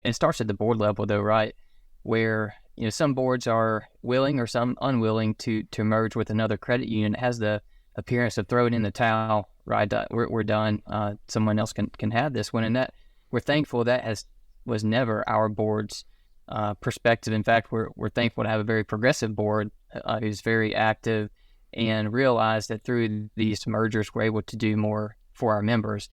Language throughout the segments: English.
it starts at the board level though, right? Where, some boards are willing or some unwilling to merge with another credit union. It has the appearance of throwing in the towel, right? We're done. Someone else can have this one. And that we're thankful that was never our board's perspective. In fact, we're thankful to have a very progressive board who's very active and realize that through these mergers, we're able to do more for our members.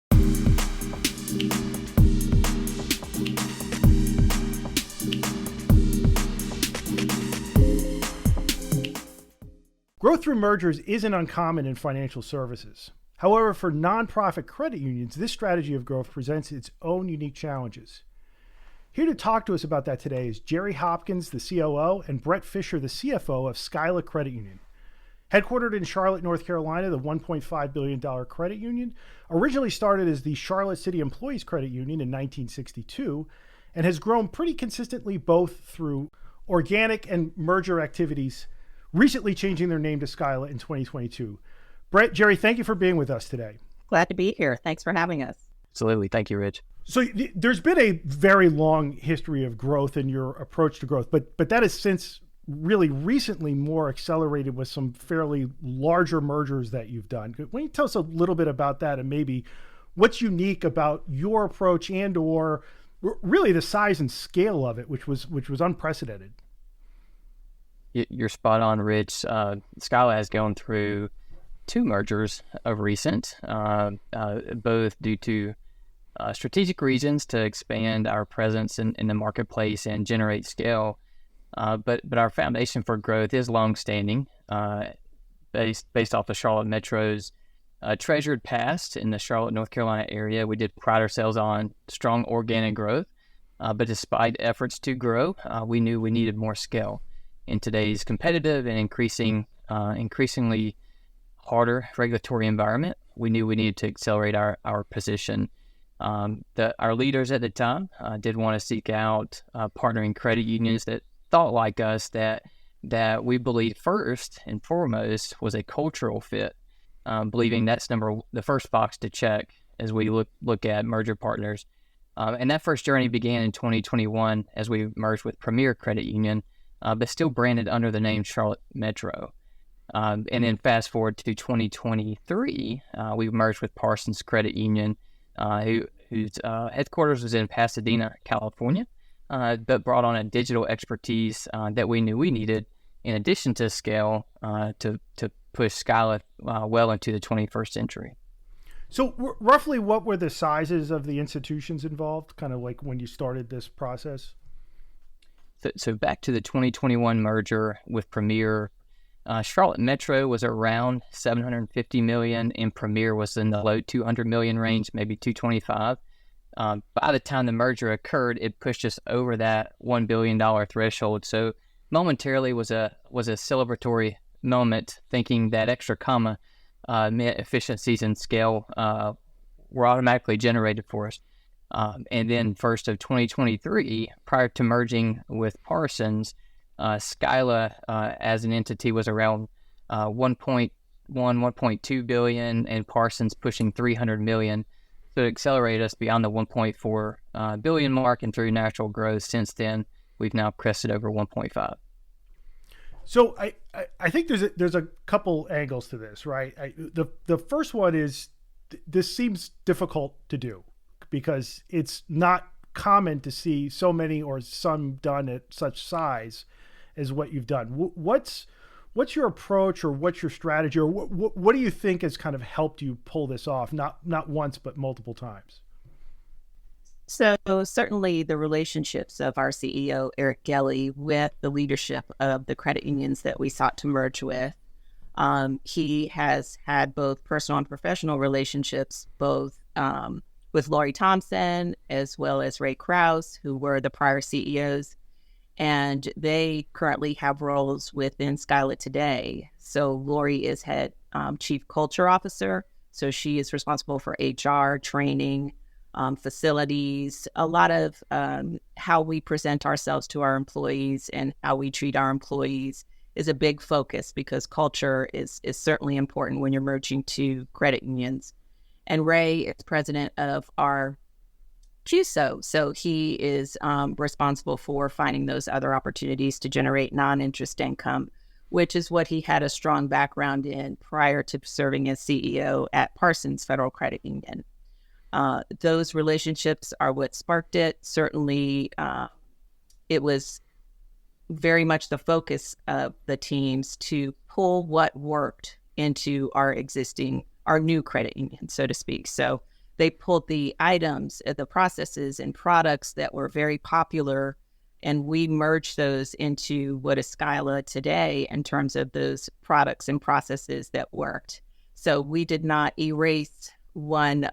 Growth through mergers isn't uncommon in financial services. However, for nonprofit credit unions, this strategy of growth presents its own unique challenges. Here to talk to us about that today is Geri Hopkins, the COO, and Brett Fisher, the CFO of Skyla Credit Union. Headquartered in Charlotte, North Carolina, the $1.5 billion credit union originally started as the Charlotte City Employees Credit Union in 1962 and has grown pretty consistently both through organic and merger activities, recently changing their name to Skyla in 2022. Brett, Geri, thank you for being with us today. Glad to be here. Thanks for having us. Absolutely. Thank you, Rich. So there's been a very long history of growth in your approach to growth, but that has since really recently more accelerated with some fairly larger mergers that you've done. Why don't you tell us a little bit about that and maybe what's unique about your approach and or really the size and scale of it, which was unprecedented? You're spot on, Rich. Skyla has gone through 2 mergers of recent, both due to strategic reasons to expand our presence in the marketplace and generate scale. But our foundation for growth is longstanding, based off of Charlotte Metro's treasured past in the Charlotte, North Carolina area. We did pride ourselves on strong organic growth, but despite efforts to grow, we knew we needed more scale. In today's competitive and increasingly harder regulatory environment, we knew we needed to accelerate our position. Our leaders at the time did want to seek out partnering credit unions that thought like us, that we believed first and foremost was a cultural fit, believing that's the first box to check as we look at merger partners. And that first journey began in 2021 as we merged with Premier Credit Union, but still branded under the name Charlotte Metro. And then fast forward to 2023, we merged with Parsons Credit Union, whose headquarters was in Pasadena, California, but brought on a digital expertise that we knew we needed in addition to scale to push Skyla well into the 21st century. So roughly what were the sizes of the institutions involved, kind of like when you started this process? So back to the 2021 merger with Premier, Charlotte Metro was around $750 million, and Premier was in the low $200 million range, maybe $225. By the time the merger occurred, it pushed us over that $1 billion threshold. So momentarily was a celebratory moment, thinking that extra comma meant efficiencies and scale were automatically generated for us. And then first of 2023, prior to merging with Parsons, Skyla as an entity was around 1.2 billion, and Parsons pushing 300 million. So it accelerated us beyond the 1.4 billion mark, and through natural growth since then, we've now crested over 1.5. So I think there's a couple angles to this, right? The first one is this seems difficult to do because it's not common to see so many or some done at such size as what you've done. What's your approach, or what's your strategy, or what do you think has kind of helped you pull this off, not once but multiple times? So certainly the relationships of our CEO, Eric Geri, with the leadership of the credit unions that we sought to merge with. He has had both personal and professional relationships, both with Lori Thompson as well as Ray Krause, who were the prior CEOs. And they currently have roles within Skyla today. So Lori is head chief culture officer. So she is responsible for HR, training, facilities, a lot of how we present ourselves to our employees and how we treat our employees is a big focus, because culture is certainly important when you're merging two credit unions. And Ray is president of our CUSO. So he is responsible for finding those other opportunities to generate non-interest income, which is what he had a strong background in prior to serving as CEO at Parsons Federal Credit Union. Those relationships are what sparked it. Certainly, it was very much the focus of the teams to pull what worked into our new credit union, so to speak. So they pulled the items, the processes and products that were very popular, and we merged those into what is Skyla today in terms of those products and processes that worked. So we did not erase one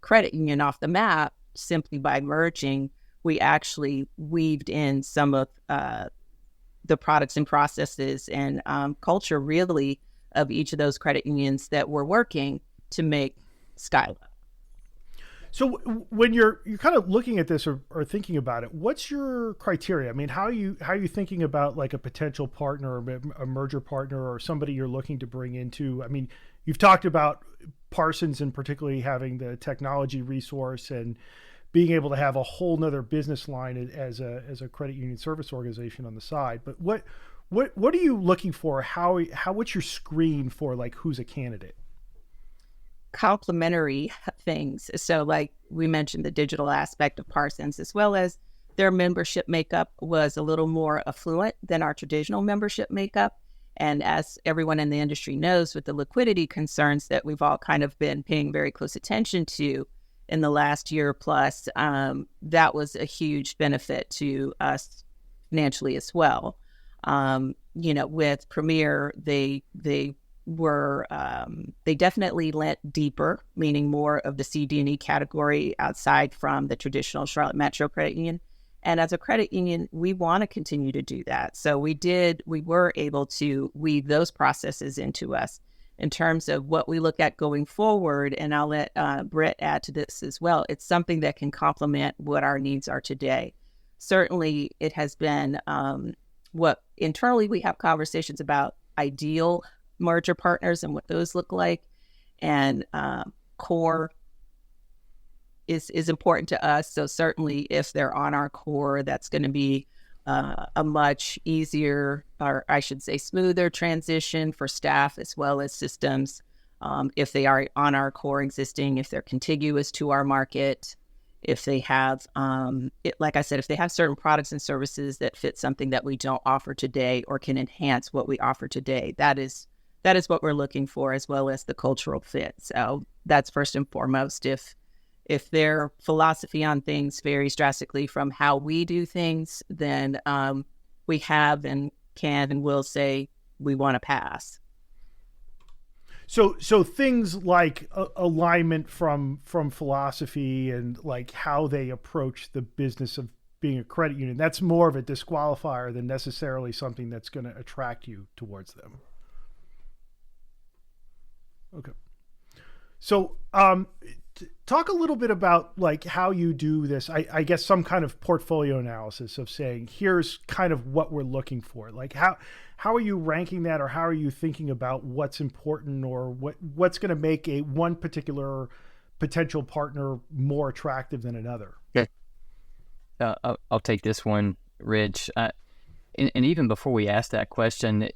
credit union off the map simply by merging. We actually weaved in some of the products and processes and culture, really, of each of those credit unions that were working to make Skyla. So when you're kind of looking at this or thinking about it, what's your criteria? I mean, how are you thinking about like a potential partner or a merger partner or somebody you're looking to bring into? I mean, you've talked about Parsons and particularly having the technology resource and being able to have a whole nother business line as a credit union service organization on the side. But what are you looking for? What's your screen for like who's a candidate? Complementary things. So like we mentioned, the digital aspect of Parsons, as well as their membership makeup was a little more affluent than our traditional membership makeup. And as everyone in the industry knows, with the liquidity concerns that we've all kind of been paying very close attention to in the last year plus, that was a huge benefit to us financially as well. With Premier, they definitely lent deeper, meaning more of the CD&E category outside from the traditional Charlotte Metro Credit Union. And as a credit union, we want to continue to do that. So we were able to weave those processes into us in terms of what we look at going forward. And I'll let Brett add to this as well. It's something that can complement what our needs are today. Certainly, it has been what internally we have conversations about ideal merger partners and what those look like. And core is important to us. So certainly if they're on our core, that's going to be a much easier, or I should say smoother transition for staff as well as systems. If they are on our core existing, if they're contiguous to our market, if they have, like I said, if they have certain products and services that fit something that we don't offer today or can enhance what we offer today, that is what we're looking for, as well as the cultural fit. So that's first and foremost. If their philosophy on things varies drastically from how we do things, then we have and can and will say we want to pass. So things like alignment from philosophy and like how they approach the business of being a credit union, that's more of a disqualifier than necessarily something that's going to attract you towards them. Okay. So talk a little bit about like how you do this. I guess some kind of portfolio analysis of saying, here's kind of what we're looking for. Like how are you ranking that, or how are you thinking about what's important, or what's going to make one particular potential partner more attractive than another? Okay. I'll take this one, Rich. And even before we ask that question,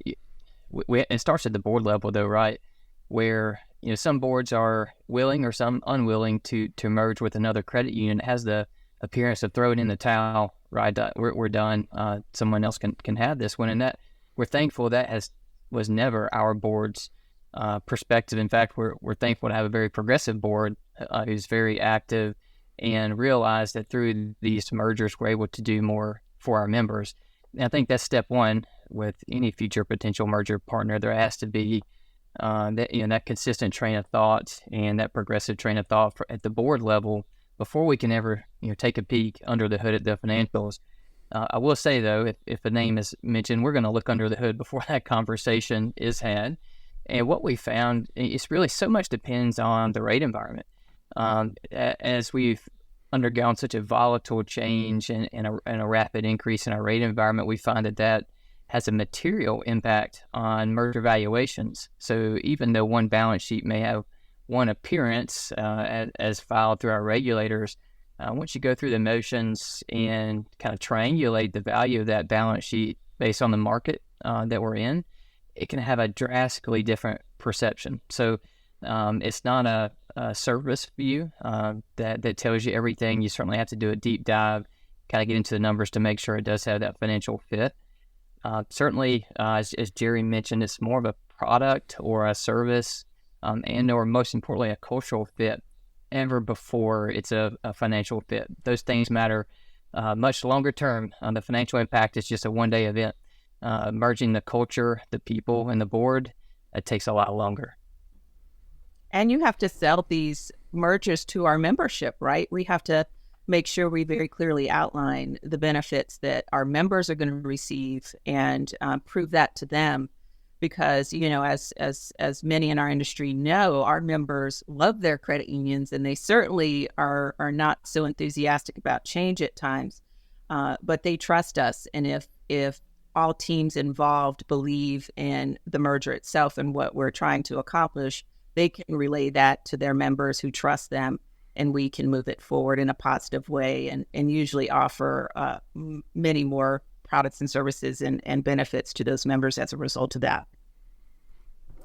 it starts at the board level though, right? Where some boards are willing or some unwilling to merge with another credit union. It has the appearance of throwing in the towel, right? We're done. Someone else can have this one, and that we're thankful that was never our board's perspective. In fact, we're thankful to have a very progressive board who's very active and realize that through these mergers we're able to do more for our members. And I think that's step one with any future potential merger partner. There has to be that consistent train of thought and that progressive train of thought at the board level before we can ever take a peek under the hood at the financials. I will say though, if a name is mentioned, we're going to look under the hood before that conversation is had. And what we found is really so much depends on the rate environment. As we've undergone such a volatile change and a rapid increase in our rate environment, we find that has a material impact on merger valuations. So even though one balance sheet may have one appearance as filed through our regulators, once you go through the motions and kind of triangulate the value of that balance sheet based on the market that we're in, it can have a drastically different perception. So it's not a service view that tells you everything. You certainly have to do a deep dive, kind of get into the numbers to make sure it does have that financial fit. Certainly, as Geri mentioned, it's more of a product or a service and or most importantly, a cultural fit ever before it's a financial fit. Those things matter much longer term. The financial impact is just a one-day event. Merging the culture, the people, and the board, it takes a lot longer. And you have to sell these mergers to our membership, right? We have to make sure we very clearly outline the benefits that our members are going to receive and prove that to them. Because, as many in our industry know, our members love their credit unions, and they certainly are not so enthusiastic about change at times, but they trust us. And if all teams involved believe in the merger itself and what we're trying to accomplish, they can relay that to their members who trust them, and we can move it forward in a positive way and usually offer many more products and services and benefits to those members as a result of that.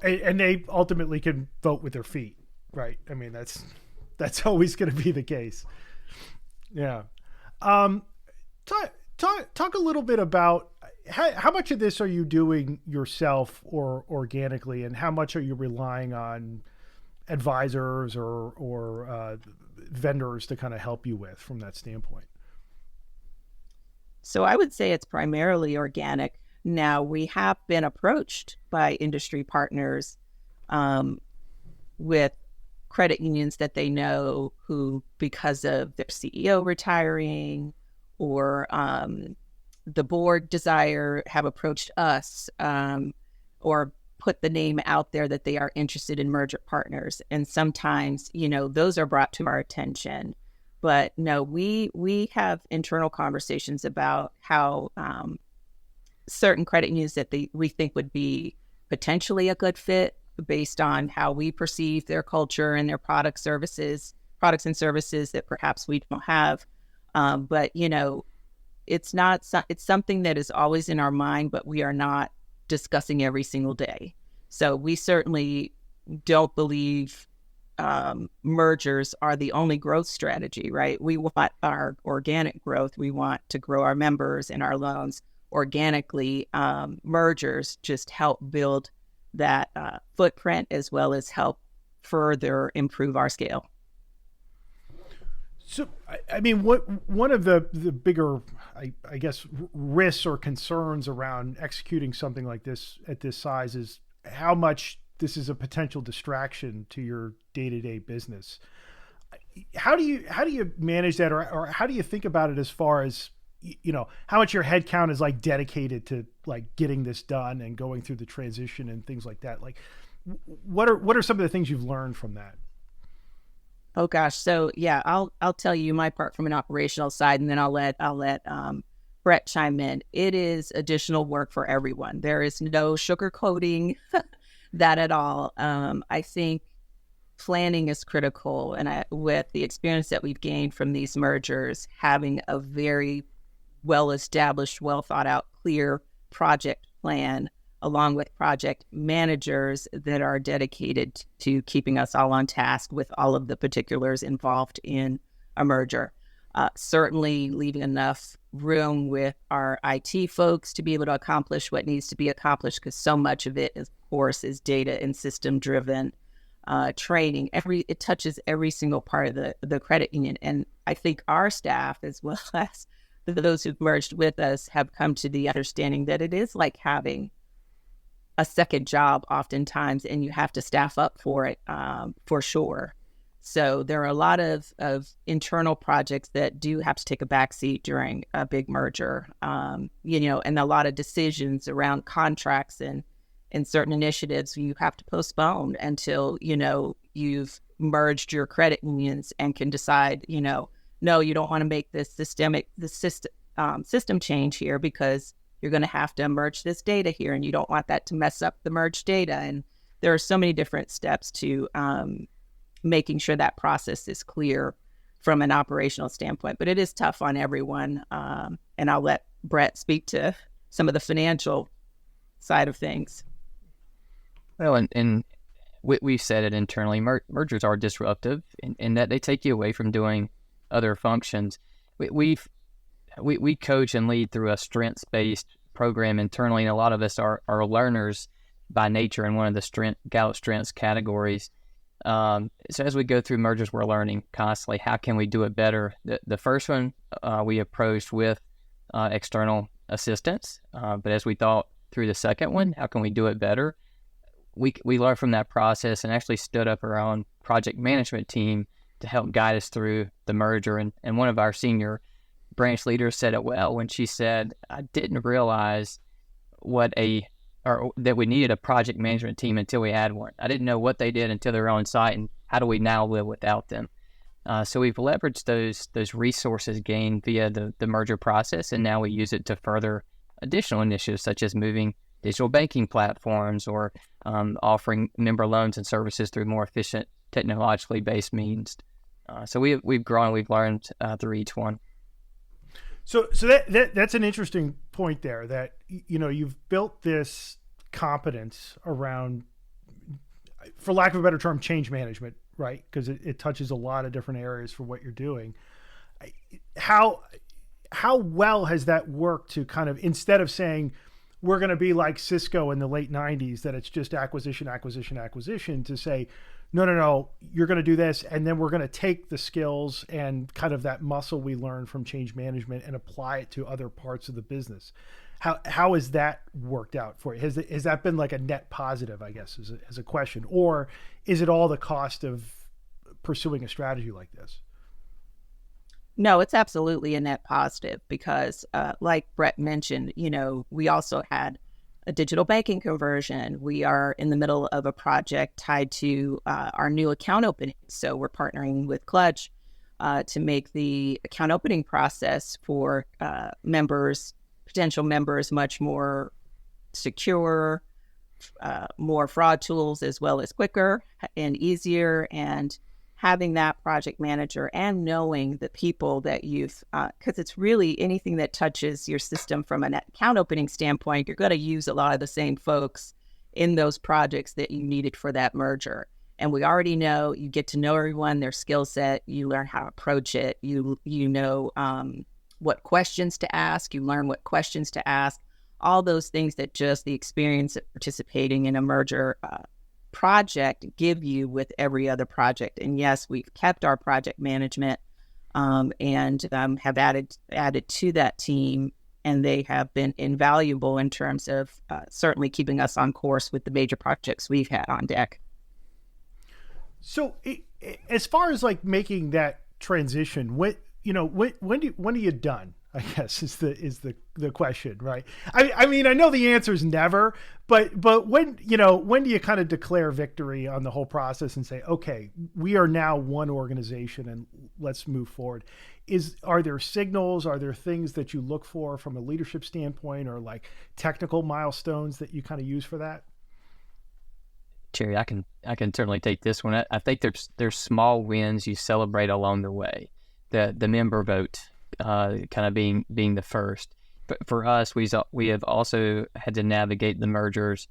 And they ultimately can vote with their feet, right? I mean, that's always going to be the case. Yeah. Talk a little bit about how much of this are you doing yourself or organically, and how much are you relying on advisors or vendors to kind of help you with from that standpoint? So I would say it's primarily organic. Now, we have been approached by industry partners with credit unions that they know who, because of their CEO retiring or the board desire, have approached us or put the name out there that they are interested in merger partners. And sometimes, those are brought to our attention. But no, we have internal conversations about how certain credit unions that we think would be potentially a good fit based on how we perceive their culture and their products and services that perhaps we don't have. But it's something that is always in our mind, but we are not discussing every single day. So we certainly don't believe mergers are the only growth strategy, right? We want our organic growth. We want to grow our members and our loans organically. Mergers just help build that footprint as well as help further improve our scale. So, I mean, one of the bigger, I guess, risks or concerns around executing something like this at this size is how much this is a potential distraction to your day-to-day business. How do you manage that, or how do you think about it as far as, how much your headcount is like dedicated to like getting this done and going through the transition and things like that? Like, what are some of the things you've learned from that? Oh gosh. So yeah, I'll tell you my part from an operational side, and then I'll let Brett chime in. It is additional work for everyone. There is no sugarcoating that at all. I think planning is critical, and with the experience that we've gained from these mergers, having a very well-established, well-thought-out, clear project plan, along with project managers that are dedicated to keeping us all on task with all of the particulars involved in a merger. Certainly leaving enough room with our IT folks to be able to accomplish what needs to be accomplished, because so much of it, of course, is data and system-driven training. It touches every single part of the credit union. And I think our staff, as well as those who've merged with us, have come to the understanding that it is like having a second job oftentimes, and you have to staff up for it for sure. So there are a lot of internal projects that do have to take a backseat during a big merger, and a lot of decisions around contracts and certain initiatives you have to postpone until, you've merged your credit unions and can decide, no, you don't want to make this system change here because you're going to have to merge this data here, and you don't want that to mess up the merged data. And there are so many different steps to making sure that process is clear from an operational standpoint, but it is tough on everyone. And I'll let Brett speak to some of the financial side of things. Well, and we've said it internally, mergers are disruptive in that they take you away from doing other functions. We coach and lead through a strengths-based program internally, and a lot of us are learners by nature in one of the Gallup strengths categories. So as we go through mergers, we're learning constantly, how can we do it better? The first one we approached with external assistance, but as we thought through the second one, how can we do it better? We learned from that process and actually stood up our own project management team to help guide us through the merger. And one of our senior branch leaders said it well when she said, I didn't realize that we needed a project management team until we had one. I didn't know what they did until they were on site, and how do we now live without them? So we've leveraged those resources gained via the merger process, and now we use it to further additional initiatives such as moving digital banking platforms or offering member loans and services through more efficient technologically based means. So we've grown, we've learned through each one. So that's an interesting point there, that, you know, you've built this competence around, for lack of a better term, change management, right? Because it touches a lot of different areas for what you're doing. How well has that worked to kind of, instead of saying we're going to be like Cisco in the late 90s, that it's just acquisition, to say, no, you're going to do this, and then we're going to take the skills and kind of that muscle we learned from change management and apply it to other parts of the business. How has that worked out for you? Has that been like a net positive, I guess, as a question, or is it all the cost of pursuing a strategy like this? No, it's absolutely a net positive because, like Brett mentioned, you know, we also had a digital banking conversion. We are in the middle of a project tied to our new account opening. So we're partnering with Clutch to make the account opening process for potential members, much more secure, more fraud tools, as well as quicker and easier. And having that project manager and knowing the people that you've, because it's really anything that touches your system from an account opening standpoint, you're going to use a lot of the same folks in those projects that you needed for that merger. And we already know, you get to know everyone, their skill set, you learn how to approach it, you know what questions to ask, you learn what questions to ask, all those things that just the experience of participating in a merger project give you with every other project. And yes, we've kept our project management and have added to that team, and they have been invaluable in terms of certainly keeping us on course with the major projects we've had on deck. So as far as like making that transition, when are you done, I guess is the question, right? I mean, I know the answer is never, but when do you kind of declare victory on the whole process and say, okay, we are now one organization and let's move forward? Are there signals? Are there things that you look for from a leadership standpoint, or like technical milestones that you kind of use for that? Geri, I can certainly take this one. I think there's small wins you celebrate along the way. The member vote kind of being the first. But for us, we have also had to navigate the mergers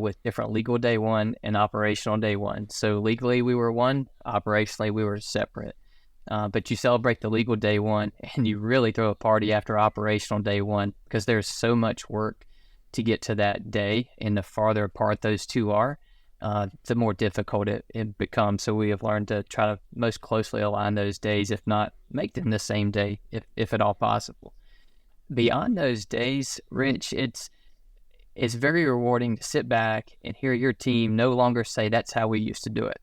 with different legal day one and operational day one. So legally we were one, operationally we were separate. But you celebrate the legal day one, and you really throw a party after operational day one, because there's so much work to get to that day, and the farther apart those two are, the more difficult it becomes. So we have learned to try to most closely align those days, if not make them the same day, if at all possible. Beyond those days, Rich, it's very rewarding to sit back and hear your team no longer say that's how we used to do it.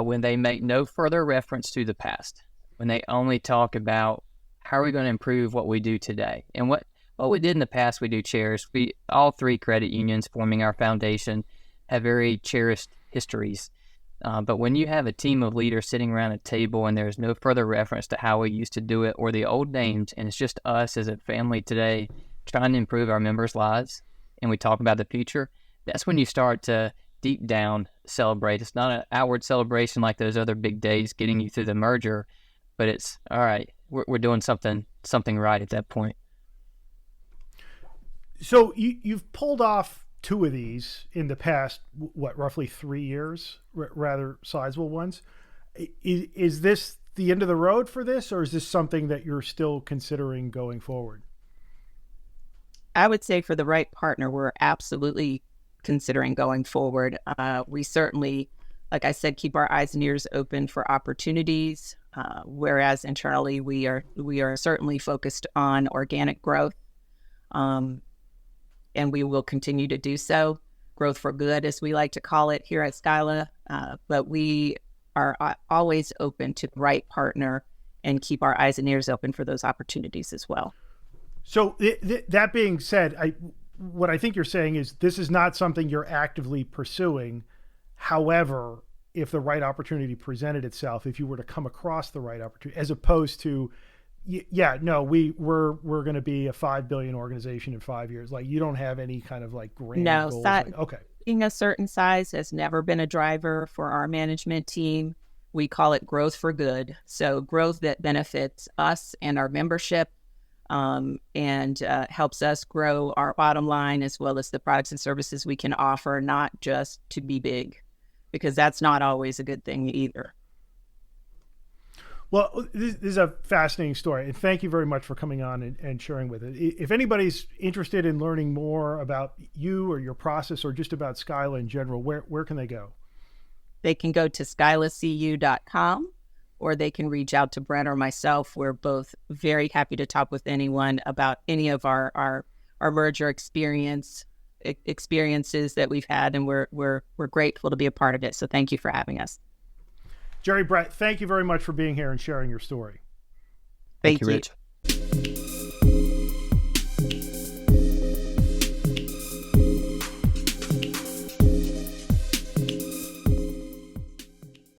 When they make no further reference to the past, when they only talk about how are we going to improve what we do today. And what we did in the past, we do cherish. All three credit unions forming our foundation have very cherished histories. But when you have a team of leaders sitting around a table and there's no further reference to how we used to do it or the old names, and it's just us as a family today trying to improve our members' lives, and we talk about the future, that's when you start to deep down celebrate. It's not an outward celebration like those other big days getting you through the merger, but it's all right. We're doing something right at that point. So you've pulled off two of these in the past, what, roughly 3 years, rather sizable ones. Is this the end of the road for this, or is this something that you're still considering going forward? I would say for the right partner, we're absolutely considering going forward. We certainly, like I said, keep our eyes and ears open for opportunities. Whereas internally, we are certainly focused on organic growth, and we will continue to do so. Growth for good, as we like to call it here at Skyla. But we are always open to the right partner and keep our eyes and ears open for those opportunities as well. So that being said, what I think you're saying is this is not something you're actively pursuing. However, if the right opportunity presented itself, if you were to come across the right opportunity, as opposed to, yeah, no, we're going to be a 5 billion organization in 5 years. Like, you don't have any kind of like grand goals. Okay. Being a certain size has never been a driver for our management team. We call it growth for good. So growth that benefits us and our membership, and helps us grow our bottom line, as well as the products and services we can offer, not just to be big, because that's not always a good thing either. Well, this is a fascinating story, and thank you very much for coming on and sharing with it. If anybody's interested in learning more about you or your process, or just about Skyla in general, where can they go? They can go to skylacu.com, or they can reach out to Brent or myself. We're both very happy to talk with anyone about any of our merger experiences that we've had, and we're grateful to be a part of it. So thank you for having us. Geri, Brett, thank you very much for being here and sharing your story. Thank you, Rich.